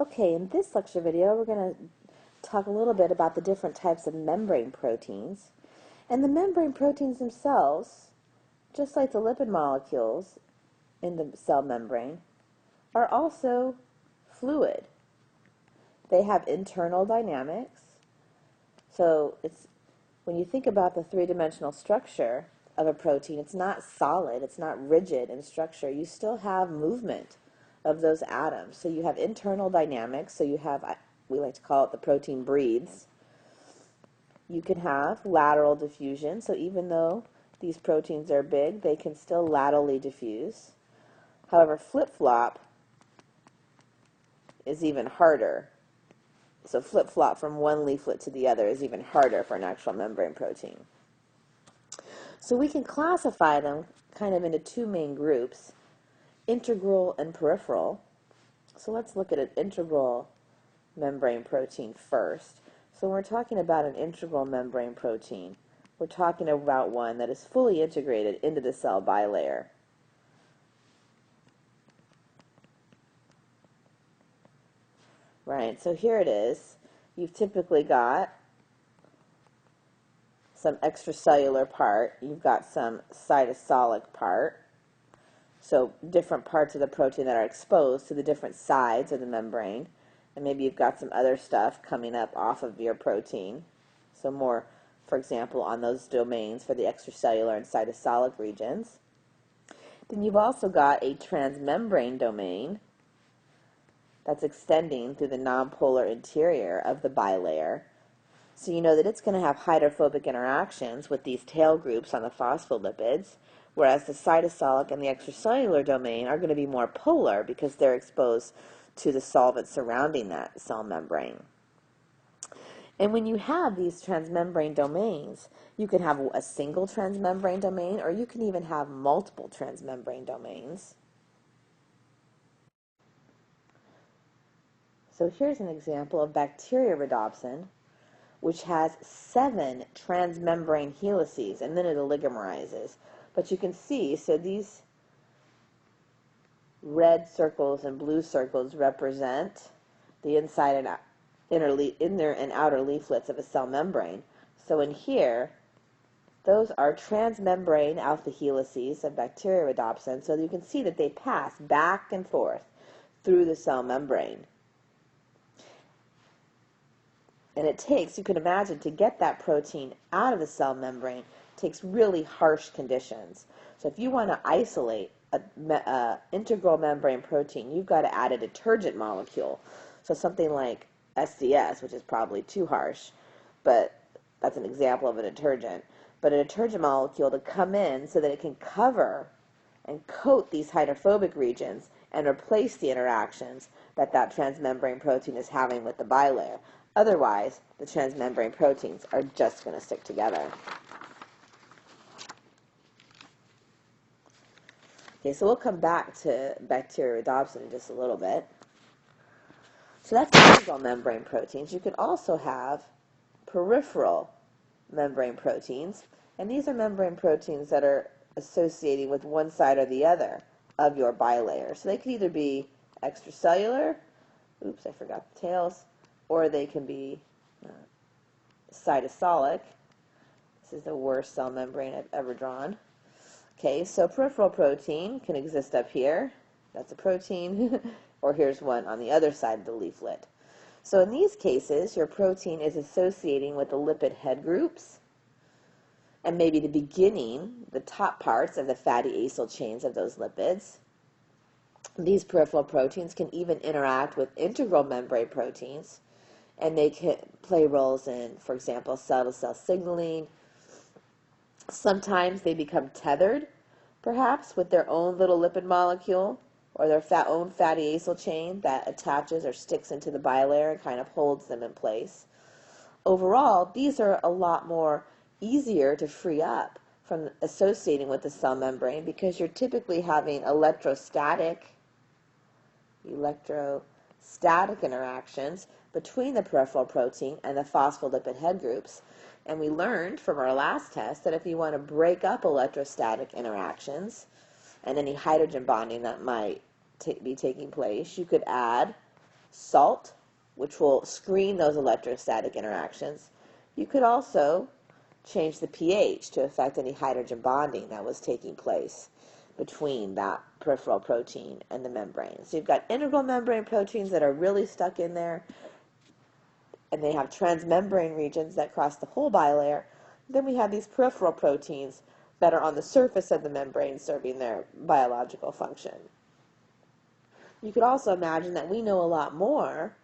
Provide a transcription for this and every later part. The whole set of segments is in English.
Okay, in this lecture video, we're going to talk a little bit about the different types of membrane proteins. And the membrane proteins themselves, just like the lipid molecules in the cell membrane, are also fluid. They have internal dynamics. So when you think about the three-dimensional structure of a protein, it's not solid, it's not rigid in structure. You still have movement of those atoms. So you have internal dynamics, so you have, we like to call it the protein breathes. You can have lateral diffusion, so even though these proteins are big, they can still laterally diffuse. However, flip-flop is even harder. So flip-flop from one leaflet to the other is even harder for an actual membrane protein. So we can classify them kind of into two main groups, integral and peripheral. So let's look at an integral membrane protein first. So when we're talking about an integral membrane protein, we're talking about one that is fully integrated into the cell bilayer. Right, so here it is. You've typically got some extracellular part. You've got some cytosolic part. So different parts of the protein that are exposed to the different sides of the membrane. And maybe you've got some other stuff coming up off of your protein. So more, for example, on those domains for the extracellular and cytosolic regions. Then you've also got a transmembrane domain that's extending through the nonpolar interior of the bilayer. So you know that it's going to have hydrophobic interactions with these tail groups on the phospholipids, whereas the cytosolic and the extracellular domain are going to be more polar because they're exposed to the solvent surrounding that cell membrane. And when you have these transmembrane domains, you can have a single transmembrane domain, or you can even have multiple transmembrane domains. So here's an example of Bacteriorhodopsin, which has 7 transmembrane helices, and then it oligomerizes. But you can see, so these red circles and blue circles represent the inside and inner and outer leaflets of a cell membrane. So in here, those are transmembrane alpha helices of Bacteriorhodopsin, so you can see that they pass back and forth through the cell membrane. And it takes, you can imagine, to get that protein out of the cell membrane, takes really harsh conditions. So if you want to isolate an integral membrane protein, you've got to add a detergent molecule. So something like SDS, which is probably too harsh, but that's an example of a detergent. But a detergent molecule to come in so that it can cover and coat these hydrophobic regions and replace the interactions that transmembrane protein is having with the bilayer. Otherwise, the transmembrane proteins are just going to stick together. Okay, so we'll come back to Bacteriorhodopsin in just a little bit. So that's integral membrane proteins. You can also have peripheral membrane proteins, and these are membrane proteins that are associating with one side or the other of your bilayer. So they could either be extracellular, oops, I forgot the tails, or they can be cytosolic. This is the worst cell membrane I've ever drawn. Okay, so peripheral protein can exist up here. That's a protein. Or here's one on the other side of the leaflet. So in these cases, your protein is associating with the lipid head groups and maybe the beginning, the top parts of the fatty acyl chains of those lipids. These peripheral proteins can even interact with integral membrane proteins, and they can play roles in, for example, cell-to-cell signaling. Sometimes they become tethered, perhaps, with their own little lipid molecule or their own fatty acyl chain that attaches or sticks into the bilayer and kind of holds them in place. Overall, these are a lot more easier to free up from associating with the cell membrane because you're typically having electrostatic interactions between the peripheral protein and the phospholipid head groups. And we learned from our last test that if you want to break up electrostatic interactions and any hydrogen bonding that might be taking place, you could add salt, which will screen those electrostatic interactions. You could also change the pH to affect any hydrogen bonding that was taking place between that peripheral protein and the membrane. So you've got integral membrane proteins that are really stuck in there, and they have transmembrane regions that cross the whole bilayer. Then we have these peripheral proteins that are on the surface of the membrane serving their biological function. You could also imagine that we know a lot more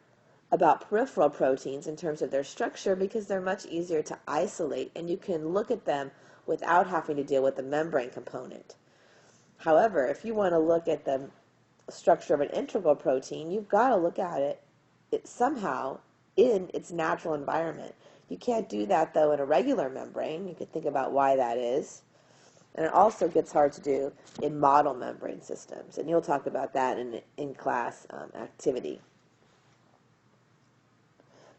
about peripheral proteins in terms of their structure because they're much easier to isolate, and you can look at them without having to deal with the membrane component. However, if you want to look at the structure of an integral protein, you've got to look at it somehow in its natural environment. You can't do that, though, in a regular membrane. You could think about why that is. And it also gets hard to do in model membrane systems, and you'll talk about that in class activity.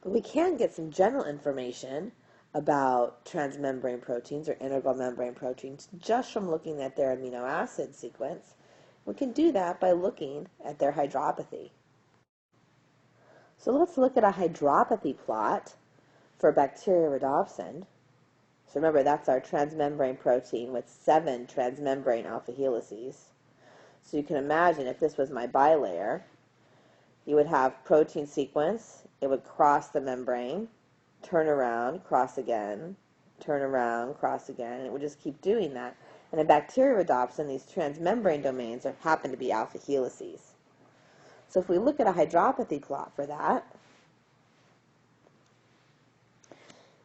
But we can get some general information about transmembrane proteins or integral membrane proteins just from looking at their amino acid sequence. We can do that by looking at their hydropathy. So let's look at a hydropathy plot for bacteria rhodopsin. So remember, that's our transmembrane protein with 7 transmembrane alpha helices. So you can imagine if this was my bilayer, you would have protein sequence. It would cross the membrane, turn around, cross again, turn around, cross again, and it would just keep doing that. And in bacteria rhodopsin, these transmembrane domains happen to be alpha helices. So if we look at a hydropathy plot for that,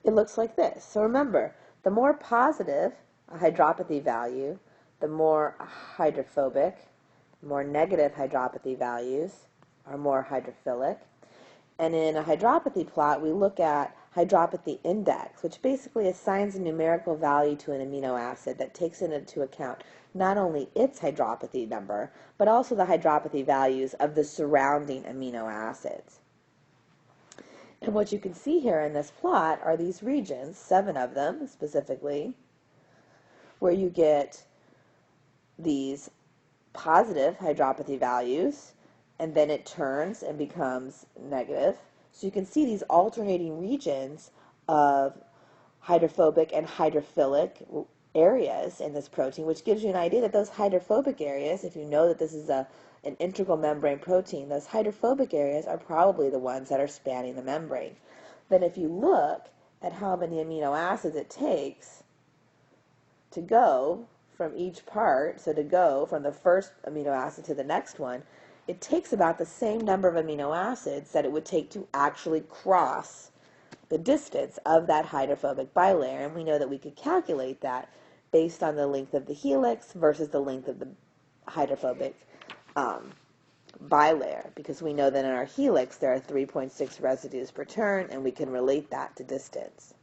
it looks like this. So remember, the more positive a hydropathy value, the more hydrophobic, the more negative hydropathy values are more hydrophilic. And in a hydropathy plot, we look at hydropathy index, which basically assigns a numerical value to an amino acid that takes into account not only its hydropathy number, but also the hydropathy values of the surrounding amino acids. And what you can see here in this plot are these regions, 7 of them specifically, where you get these positive hydropathy values, and then it turns and becomes negative. So you can see these alternating regions of hydrophobic and hydrophilic areas in this protein, which gives you an idea that those hydrophobic areas, if you know that this is an integral membrane protein, those hydrophobic areas are probably the ones that are spanning the membrane. Then if you look at how many amino acids it takes to go from each part, so to go from the first amino acid to the next one, it takes about the same number of amino acids that it would take to actually cross the distance of that hydrophobic bilayer, and we know that we could calculate that based on the length of the helix versus the length of the hydrophobic bilayer, because we know that in our helix there are 3.6 residues per turn, and we can relate that to distance.